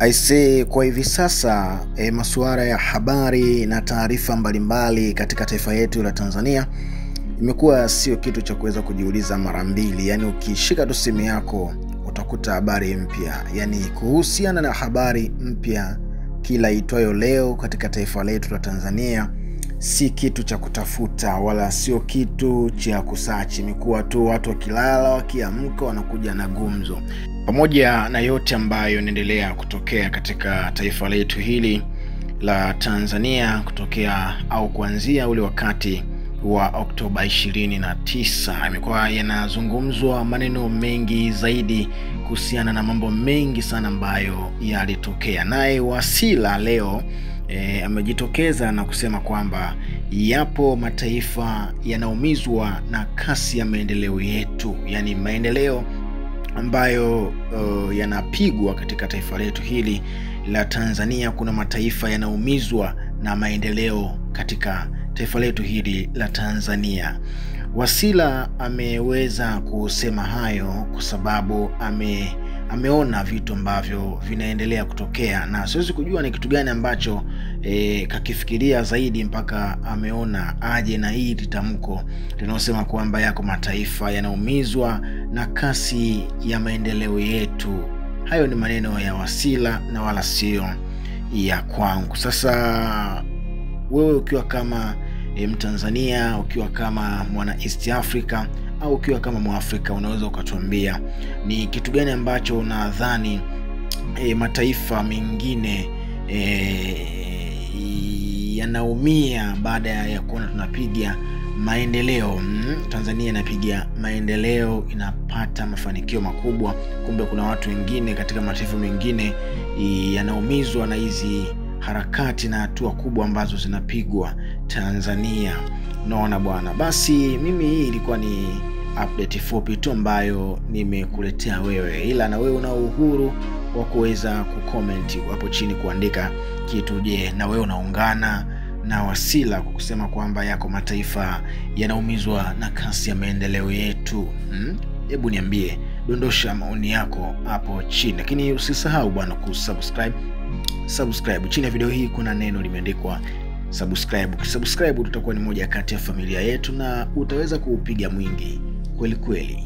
Aisee, kwa hivi sasa masuala ya habari na taarifa mbalimbali katika taifa yetu la Tanzania imekuwa sio kitu cha kuweza kujiuliza mara mbili. Yani ukishika tu simu yako utakuta habari mpya. Yani kuhusiana na habari mpya kila itwayo leo katika taifa letu la Tanzania si kitu cha kutafuta wala sio kitu cha kusearch. Imekuwa tu watu wakilala wakiamka wanakuja na gumzo. Pamoja na yote ambayo yanaendelea kutokea katika taifa letu hili la Tanzania kutokea au kuanzia ule wakati wa Oktoba 29, imekuwa yanazungumzwa maneno mengi zaidi kuhusiana na mambo mengi sana ambayo yalitokea. Naye Wasira leo amejitokeza na kusema kwamba yapo mataifa yanaumizwa na kasi ya maendeleo yetu. Yani maendeleo ambayo yanapigwa katika taifa letu hili la Tanzania. Kuna mataifa yanaumizwa na maendeleo katika taifa letu hili la Tanzania. Wasira ameweza kusema hayo kwa sababu ameona vitu ambavyo vinaendelea kutokea, na siwezi kujua ni kitu gani ambacho kakifikiria zaidi mpaka ameona aje na hili tamko linalosema kwamba yako mataifa yanaumizwa na kasi ya maendeleo yetu. Hayo ni maneno ya Wasira na wala sio ya kwangu. Sasa wewe ukiwa kama Mtanzania, ukiwa kama mwana East Africa au ukiwa kama Mwafrika, unaweza ukatuambia ni kitu gani ambacho unadhani mataifa mengine yanaumia baada ya kuona tunapiga maendeleo. Tanzania inapiga maendeleo, inapata mafanikio makubwa, kumbe kuna watu wengine katika mataifa mengine yanaumizwa na hizi harakati na hatua kubwa ambazo zinapigwa Tanzania. Unaona bwana. Basi mimi hii ilikuwa ni update fupi tu ambayo nimekuletea wewe, ila na wewe una uhuru wa kuweza kucomment hapo chini kuandika kitu. Je, na wewe unaungana na Wasira kwa kusema kwamba yako mataifa yanaumizwa na kasi ya maendeleo yetu? Hebu niambie, dondosha maoni yako hapo chini. Lakini usisahau bwana subscribe. Chini ya video hii kuna neno limeandikwa subscribe. Ukisubscribe utakuwa ni moja kati ya familia yetu na utaweza kuupiga mwingi kweli kweli.